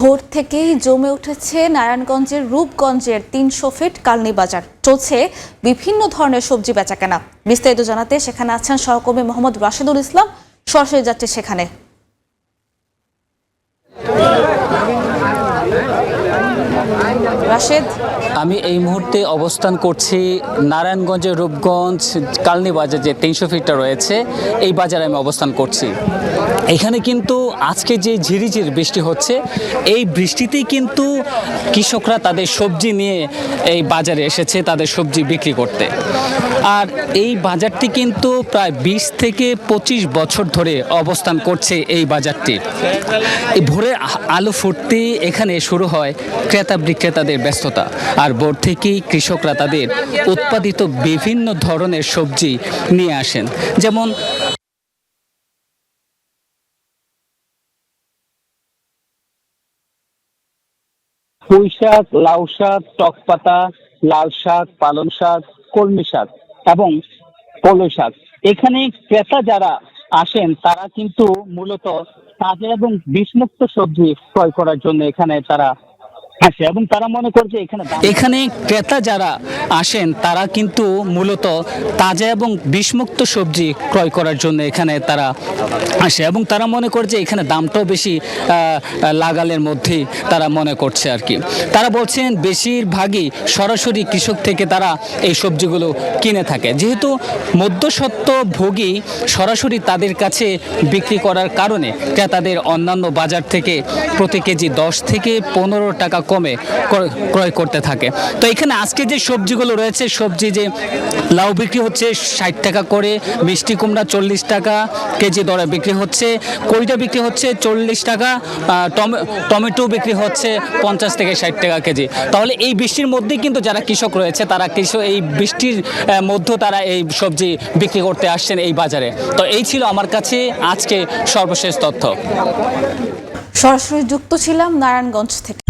ভোর থেকেই জমে উঠেছে নারায়ণগঞ্জের রূপগঞ্জের ৩০০ ফিট কালনী বাজার। চলছে বিভিন্ন ধরনের সবজি বেচাকেনা। বিস্তারিত জানাতে সেখানে আছেন সহকর্মী মোহাম্মদ রাশেদুল ইসলাম। সরাসরি যাচ্ছে সেখানে। রাশেদ, আমি এই মুহূর্তে অবস্থান করছি নারায়ণগঞ্জের রূপগঞ্জ কালনী বাজার, যে ৩০০ ফিটটা রয়েছে এই বাজারে আমি অবস্থান করছি। এখানে কিন্তু আজকে যে ঝিরিঝিরি বৃষ্টি হচ্ছে, এই বৃষ্টিতেই কিন্তু কৃষকরা তাদের সবজি নিয়ে এই বাজারে এসেছে তাদের সবজি বিক্রি করতে। আর এই বাজারটি কিন্তু প্রায় ২০ থেকে ২৫ বছর ধরে অবস্থান করছে এই বাজারটি। এই ভোরের আলো ফুটতেই এখানে শুরু হয় ক্রেতা বিক্রেতাদের ব্যস্ততা। আর ভোর থেকেই কৃষকরা তাদের উৎপাদিত বিভিন্ন ধরনের সবজি নিয়ে আসেন, যেমন পুঁই শাক, লাউ শাক, টক পাতা, লাল শাক, পালং শাক, কলমি শাক এবং পলই শাক। এখানে ক্রেতা যারা আসেন তারা কিন্তু মূলত তাজা এবং বিষমুক্ত সবজি ক্রয় করার জন্য এখানে তারা আসে এবং তারা মনে করে যে এখানে ক্রেতা যারা আসেন তারা কিন্তু মূলত তাজা এবং বিষমুক্ত সবজি ক্রয় করার জন্য এখানে তারা আসে এবং তারা মনে করে যে এখানে দামটাও বেশি লাগালের মধ্যেই তারা মনে করছে আর কি। তারা বলছেন বেশিরভাগই সরাসরি কৃষক থেকে তারা এই সবজিগুলো কিনে থাকে, যেহেতু মধ্যস্বত্ব ভোগী সরাসরি তাদের কাছে বিক্রি করার কারণে ক্রেতাদের অন্যান্য বাজার থেকে প্রতি কেজি ১০ থেকে ১৫ টাকা কমে ক্রয় করতে থাকে। তো এখানে আজকে যে সবজিগুলো রয়েছে, সবজি যে লাউ বিক্রি হচ্ছে ৬০ টাকা করে, মিষ্টি কুমড়া ৪০ টাকা কেজি দরে বিক্রি হচ্ছে, কইটা বিক্রি হচ্ছে ৪০ টাকা, টমেটো বিক্রি হচ্ছে ৫০ থেকে ৬০ টাকা কেজি। তাহলে এই বৃষ্টির মধ্যেই কিন্তু যারা কৃষক রয়েছে তারা এই বৃষ্টির মধ্যে তারা এই সবজি বিক্রি করতে আসছেন এই বাজারে। তো এই ছিল আমার কাছে আজকে সর্বশেষ তথ্য। সরাসরি যুক্ত ছিলাম নারায়ণগঞ্জ থেকে।